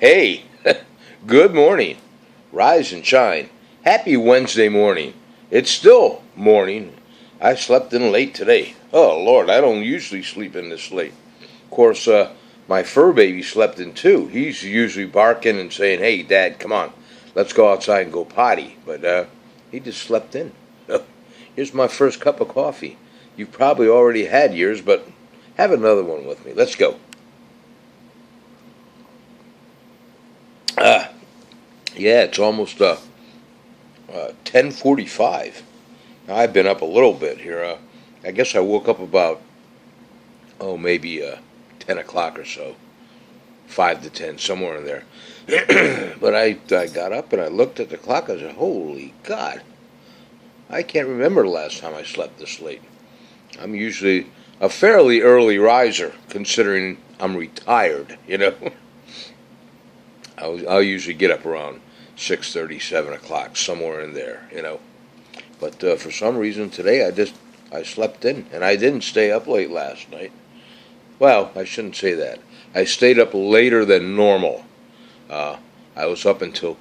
Hey, good morning. Rise and shine. Happy Wednesday morning. It's still morning. I slept in late today. Oh, Lord, I don't usually sleep in this late. Of course, my fur baby slept in too. He's usually barking and saying, "Hey, Dad, come on. Let's go outside and go potty." But he just slept in. Here's my first cup of coffee. You've probably already had yours, but have another one with me. Let's go. Uh, yeah, it's almost 10:45. I've been up a little bit here. I guess I woke up about, maybe 10 o'clock or so. 5 to 10, somewhere in there. But I got up and I looked at the clock. I said, holy God, I can't remember the last time I slept this late. I'm usually a fairly early riser, considering I'm retired. I'll usually get up around 6:30, 7 o'clock, somewhere in there. But for some reason today I slept in, and I didn't stay up late last night. Well, I shouldn't say that. I stayed up later than normal. I was up until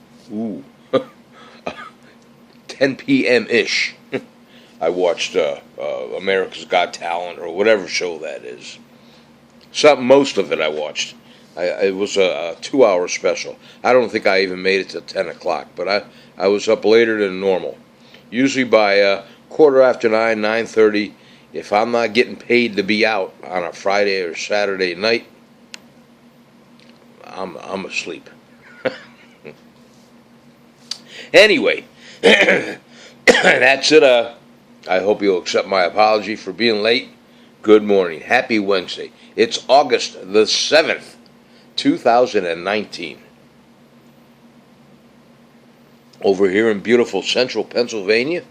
10 p.m.-ish. I watched America's Got Talent, or whatever show that is. Most of it I watched. It was a 2-hour special. I don't think I even made it to 10 o'clock, but I was up later than normal. Usually by quarter after 9, 9:30, if I'm not getting paid to be out on a Friday or Saturday night, I'm asleep. Anyway, that's it. I hope you'll accept my apology for being late. Good morning. Happy Wednesday. It's August the 7th. 2019. Over here in beautiful central Pennsylvania,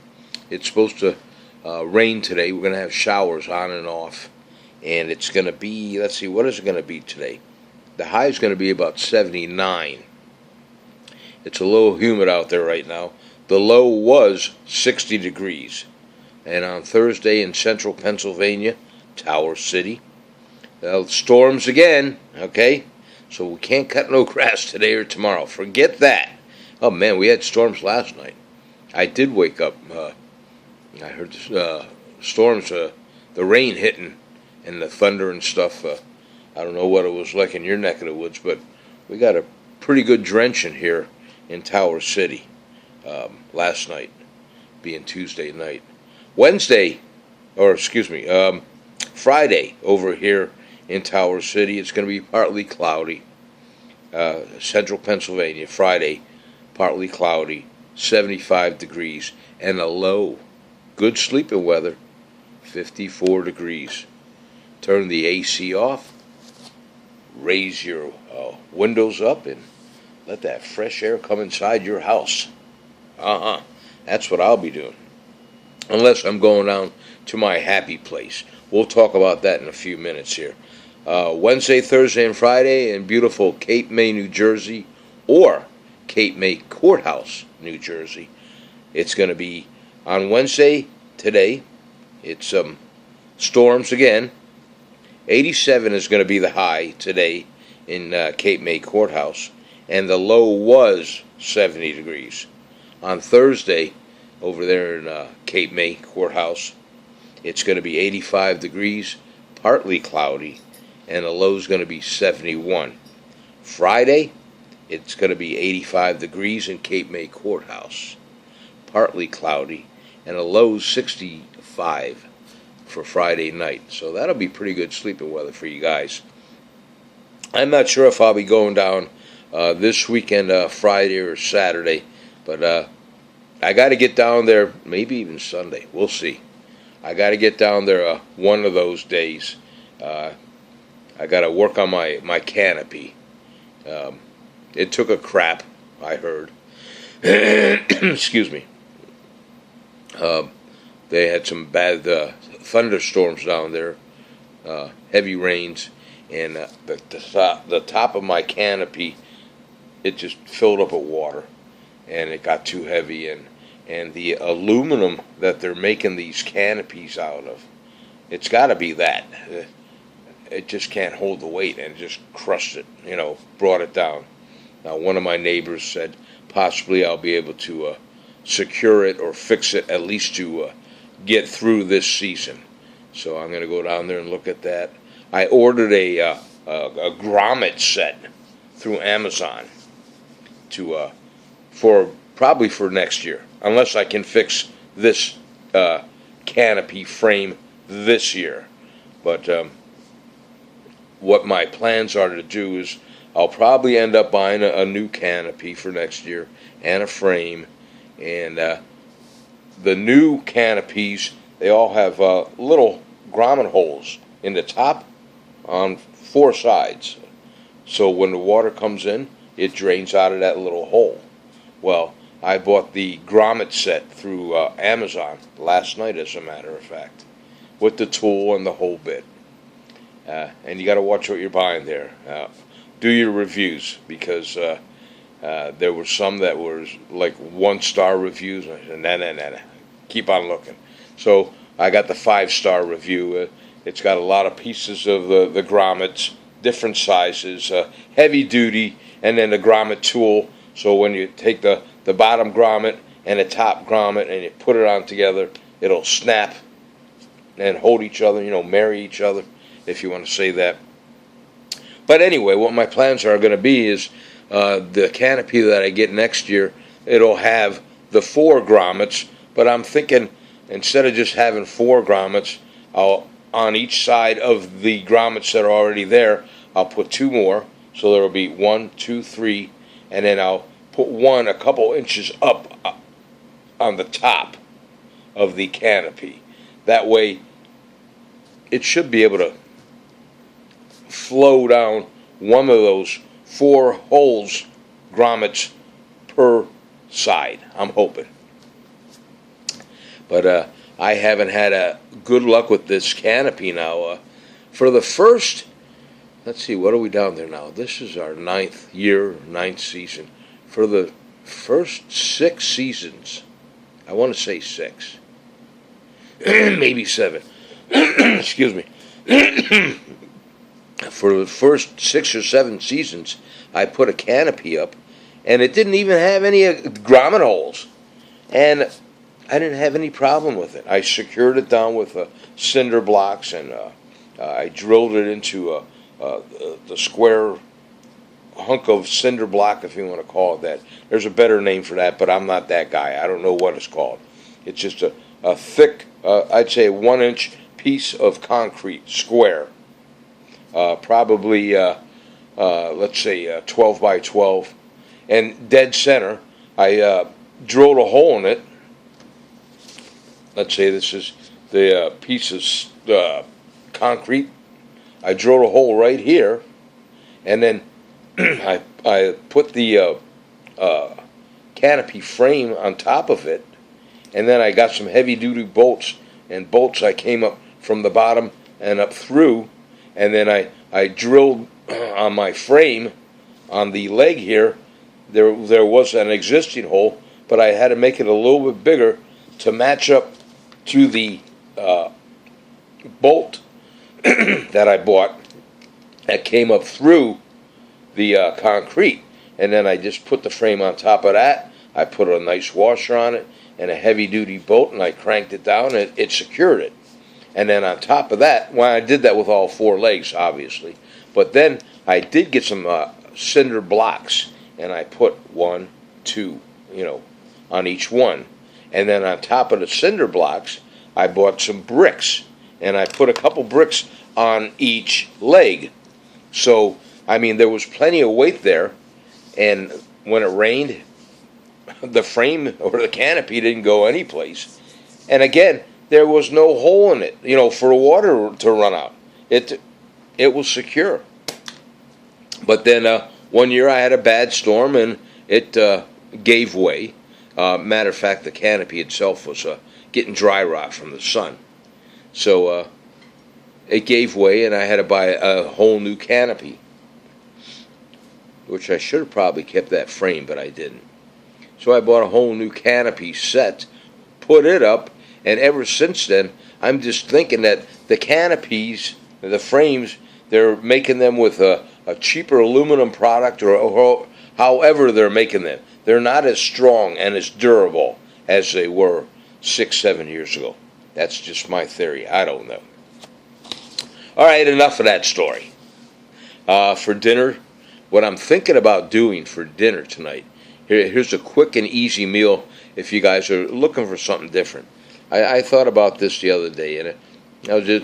it's supposed to rain today. We're going to have showers on and off. And it's going to be, let's see, what is it going to be today? The high is going to be about 79. It's a little humid out there right now. The low was 60 degrees. And on Thursday in central Pennsylvania, Tower City, storms again, okay? So we can't cut no grass today or tomorrow. Forget that. Oh, man, we had storms last night. I did wake up. I heard the storms, the rain hitting and the thunder and stuff. I don't know what it was like in your neck of the woods, but we got a pretty good drenching here in Tower City last night, being Tuesday night. Friday over here in Tower City, it's going to be partly cloudy. Central Pennsylvania, Friday, partly cloudy, 75 degrees, and a low, good sleeping weather, 54 degrees. Turn the AC off, raise your windows up, and let that fresh air come inside your house. That's what I'll be doing. Unless I'm going down to my happy place. We'll talk about that in a few minutes here. Wednesday, Thursday, and Friday in beautiful Cape May, New Jersey, or Cape May Courthouse, New Jersey. It's going to be on Wednesday today. It's storms again. 87 is going to be the high today in Cape May Courthouse, and the low was 70 degrees. On Thursday, over there in Cape May Courthouse, it's going to be 85 degrees, partly cloudy, and the low is going to be 71. Friday, it's going to be 85 degrees in Cape May Courthouse, partly cloudy, and a low 65 for Friday night. So that'll be pretty good sleeping weather for you guys. I'm not sure if I'll be going down this weekend, Friday or Saturday, but I got to get down there, maybe even Sunday. We'll see. I got to get down there one of those days. I got to work on my canopy. It took a crap, I heard. Excuse me. They had some bad thunderstorms down there, heavy rains, and the top of my canopy, it just filled up with water, and it got too heavy, and the aluminum that they're making these canopies out of, it's got to be that. It just can't hold the weight, and just crushed it, brought it down. Now, one of my neighbors said possibly I'll be able to secure it or fix it at least to get through this season. So I'm going to go down there and look at that. I ordered a grommet set through Amazon for probably for next year, unless I can fix this canopy frame this year. But what my plans are to do is I'll probably end up buying a new canopy for next year and a frame. And the new canopies, they all have little grommet holes in the top on 4 sides. So when the water comes in, it drains out of that little hole. Well, I bought the grommet set through Amazon last night, as a matter of fact, with the tool and the whole bit. And you got to watch what you're buying there. Do your reviews, because there were some that were like 1-star reviews. I said, nah. Keep on looking. So I got the 5-star review. It's got a lot of pieces of the grommets, different sizes, heavy duty, and then the grommet tool. So when you take the bottom grommet and the top grommet and you put it on together, it'll snap and hold each other, marry each other, if you want to say that. But anyway, what my plans are going to be is the canopy that I get next year, it'll have the 4 grommets, but I'm thinking instead of just having 4 grommets, on each side of the grommets that are already there, I'll put 2 more, so there will be 1, 2, 3, and then I'll put one a couple inches up on the top of the canopy. That way, it should be able to flow down one of those 4 holes, grommets per side, I'm hoping. But I haven't had a good luck with this canopy now. For the first, let's see, what are we down there now? This is our 9th year, 9th season. For the first 6 seasons, I want to say 6, maybe 7. Excuse me. For the first 6 or 7 seasons, I put a canopy up, and it didn't even have any grommet holes. And I didn't have any problem with it. I secured it down with cinder blocks, and I drilled it into the square hunk of cinder block, if you want to call it that. There's a better name for that, but I'm not that guy. I don't know what it's called. It's just a thick, I'd say 1-inch piece of concrete, square. Probably, let's say 12 by 12. And dead center, I drilled a hole in it. Let's say this is the piece of concrete. I drilled a hole right here, and then I put the canopy frame on top of it, and then I got some heavy-duty bolts, and bolts I came up from the bottom and up through, and then I drilled on my frame on the leg here. There was an existing hole, but I had to make it a little bit bigger to match up to the bolt that I bought that came up through the concrete. And then I just put the frame on top of that. I put a nice washer on it and a heavy-duty bolt, and I cranked it down, and it secured it. And then on top of that, well, I did that with all 4 legs, obviously. But then I did get some cinder blocks, and I put 1, 2, on each one. And then on top of the cinder blocks, I bought some bricks, and I put a couple bricks on each leg. So, there was plenty of weight there, and when it rained, the frame or the canopy didn't go anyplace. And again, there was no hole in it, for the water to run out. It was secure. But then one year I had a bad storm, and it gave way. Matter of fact, the canopy itself was getting dry rot from the sun. So it gave way, and I had to buy a whole new canopy, which I should have probably kept that frame, but I didn't. So I bought a whole new canopy set, put it up, and ever since then, I'm just thinking that the canopies, the frames, they're making them with a cheaper aluminum product or However they're making them, they're not as strong and as durable as they were 6, 7 years ago. That's just my theory. I don't know. All right, enough of that story. For dinner, what I'm thinking about doing for dinner tonight, here's a quick and easy meal if you guys are looking for something different. I thought about this the other day, and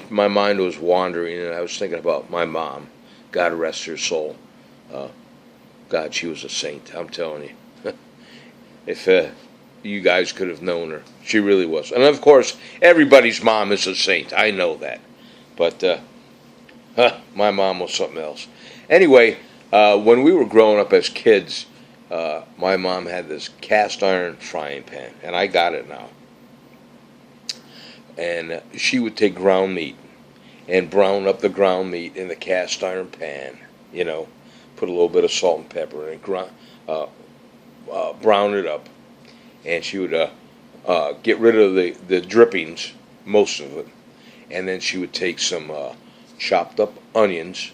my mind was wandering, and I was thinking about my mom. God rest her soul. God, she was a saint, I'm telling you. If you guys could have known her, she really was. And of course, everybody's mom is a saint. I know that. But my mom was something else. Anyway, when we were growing up as kids, my mom had this cast iron frying pan, and I got it now. And she would take ground meat and brown up the ground meat in the cast iron pan, put a little bit of salt and pepper and brown it up. And she would get rid of the drippings, most of it. And then she would take some chopped up onions,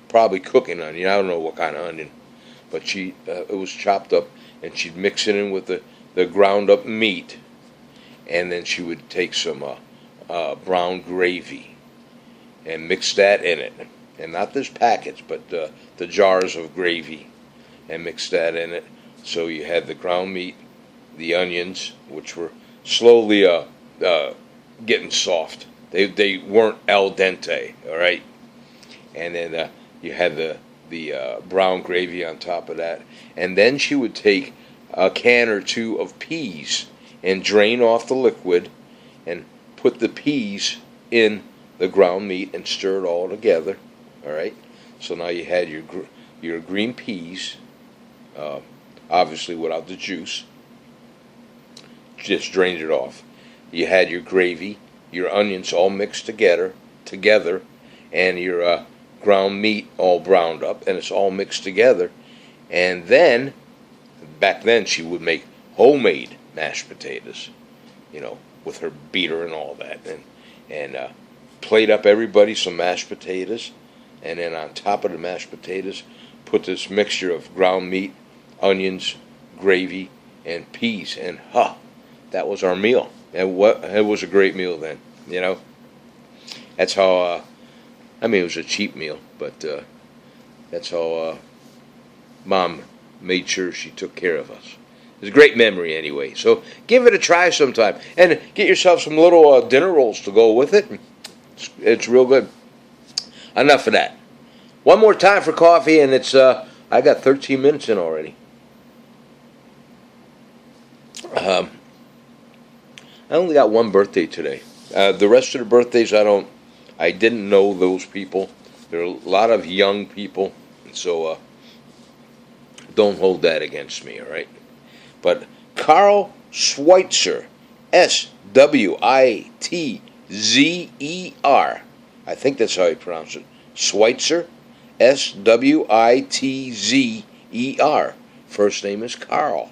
probably cooking onion, I don't know what kind of onion, but it was chopped up, and she'd mix it in with the ground up meat. And then she would take some brown gravy and mix that in it. And not this package, but the jars of gravy, and mix that in it. So you had the ground meat, the onions, which were slowly getting soft. They weren't al dente, all right? And then you had the brown gravy on top of that. And then she would take a can or two of peas and drain off the liquid and put the peas in the ground meat and stir it all together. All right. So now you had your green peas, obviously without the juice. Just drained it off. You had your gravy, your onions all mixed together, and your ground meat all browned up, and it's all mixed together. And then, back then, she would make homemade mashed potatoes, with her beater and all that, and plate up everybody some mashed potatoes, and then on top of the mashed potatoes, put this mixture of ground meat, onions, gravy, and peas, and that was our meal. And it was a great meal then, That's how. It was a cheap meal, but that's how Mom made sure she took care of us. It's a great memory anyway. So give it a try sometime. And get yourself some little dinner rolls to go with it. It's real good. Enough of that. One more time for coffee, and it's I got 13 minutes in already. I only got one birthday today. The rest of the birthdays I didn't know those people. There are a lot of young people, so don't hold that against me, all right? But Carl Schweitzer, Schwitzer, I think that's how you pronounce it. Schweitzer, Schwitzer. First name is Carl.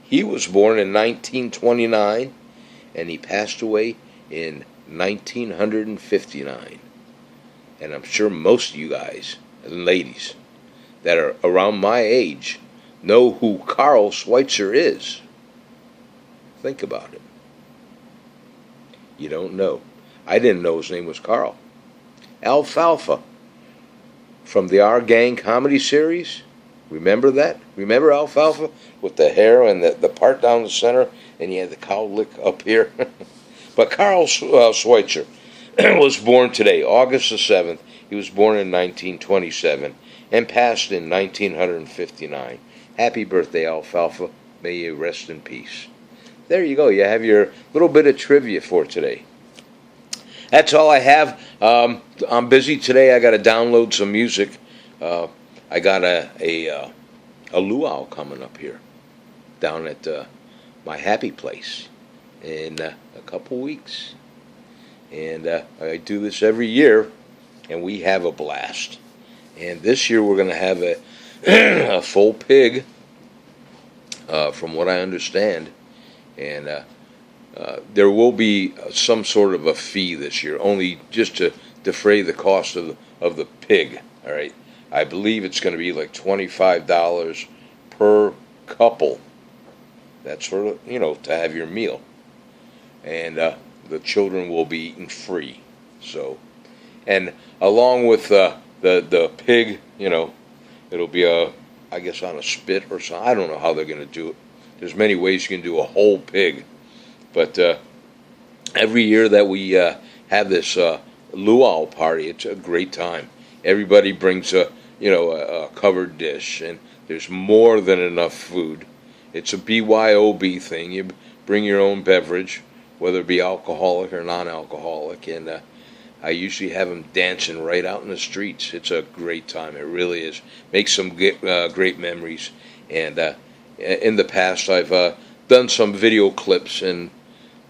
He was born in 1929, and he passed away in 1959. And I'm sure most of you guys and ladies that are around my age know who Carl Schweitzer is. Think about it. You don't know. I didn't know his name was Carl. Alfalfa from the Our Gang comedy series. Remember that? Remember Alfalfa? With the hair and the part down the center, and he had the cowlick up here. But Carl Schweitzer was born today, August the 7th. He was born in 1927 and passed in 1959. Happy birthday, Alfalfa. May you rest in peace. There you go. You have your little bit of trivia for today. That's all I have. I'm busy today. I got to download some music. I got a luau coming up here down at my happy place in a couple weeks. And I do this every year, and we have a blast. And this year we're going to have a full pig, from what I understand. And there will be some sort of a fee this year, only just to defray the cost of the pig. All right, I believe it's going to be like $25 per couple. That's for, to have your meal. And the children will be eaten free. So, and along with the pig, it'll be I guess on a spit or something. I don't know how they're going to do it. There's many ways you can do a whole pig. But every year that we have this luau party, it's a great time. Everybody brings a covered dish, and there's more than enough food. It's a BYOB thing. You bring your own beverage, whether it be alcoholic or non-alcoholic, and I usually have them dancing right out in the streets. It's a great time. It really is. Makes some great memories. And in the past, I've done some video clips, and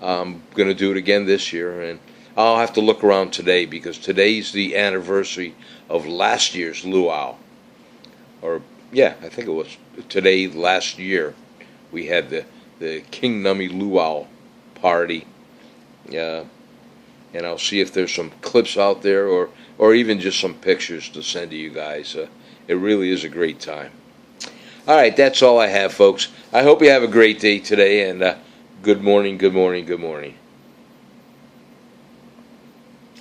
I'm going to do it again this year. And I'll have to look around today, because today's the anniversary of last year's luau. Or, yeah, I think it was today last year. We had the King Nummy Luau party. And I'll see if there's some clips out there, or even just some pictures to send to you guys. It really is a great time. All right, that's all I have, folks. I hope you have a great day today, and good morning, good morning, good morning.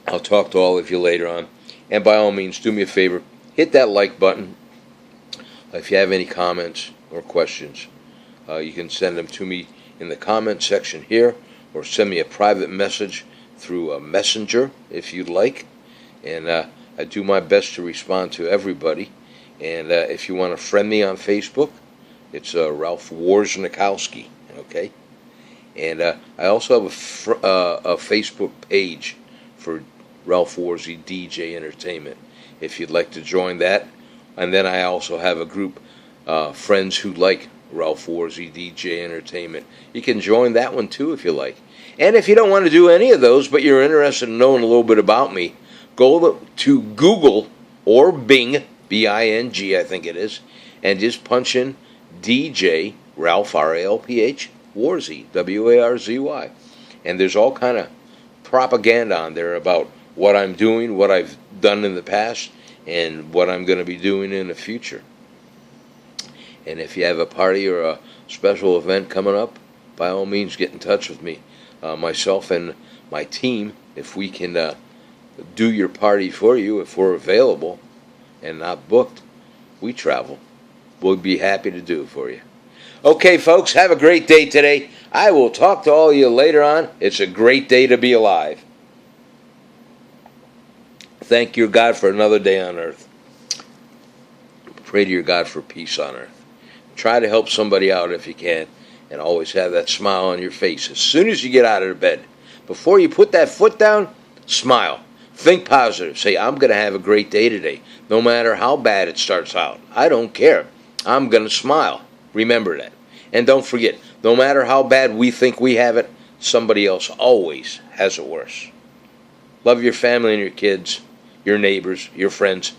I'll talk to all of you later on. And by all means, do me a favor, hit that like button. If you have any comments or questions, you can send them to me in the comment section here, or send me a private message through a messenger if you'd like. And I do my best to respond to everybody. And if you want to friend me on Facebook, it's Ralph Warznikowski, okay? And I also have a Facebook page for Ralph Warzy DJ Entertainment, if you'd like to join that. And then I also have a group, Friends Who Like Ralph Warzy DJ Entertainment. You can join that one too if you like. And if you don't want to do any of those, but you're interested in knowing a little bit about me, go to Google or Bing, B-I-N-G I think it is, and just punch in DJ Ralph, R-A-L-P-H, Warzy, W-A-R-Z-Y. And there's all kind of propaganda on there about what I'm doing, what I've done in the past, and what I'm going to be doing in the future. And if you have a party or a special event coming up, by all means get in touch with me. Myself and my team, if we can do your party for you, if we're available and not booked, we travel. We'll be happy to do it for you. Okay, folks, have a great day today. I will talk to all of you later on. It's a great day to be alive. Thank your God for another day on earth. Pray to your God for peace on earth. Try to help somebody out if you can, and always have that smile on your face as soon as you get out of bed. Before you put that foot down, smile. Think positive. Say, I'm going to have a great day today, no matter how bad it starts out. I don't care. I'm going to smile. Remember that. And don't forget, no matter how bad we think we have it, somebody else always has it worse. Love your family and your kids, your neighbors, your friends,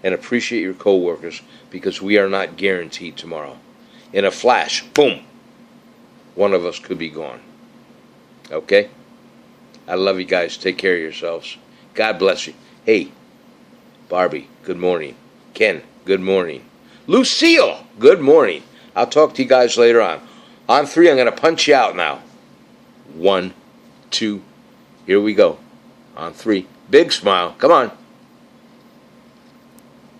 and appreciate your co-workers, because we are not guaranteed tomorrow. In a flash, boom, one of us could be gone. Okay? I love you guys. Take care of yourselves. God bless you. Hey, Barbie, good morning. Ken, good morning. Lucille, good morning. I'll talk to you guys later on. On 3, I'm going to punch you out now. 1, 2, here we go. On 3. Big smile. Come on.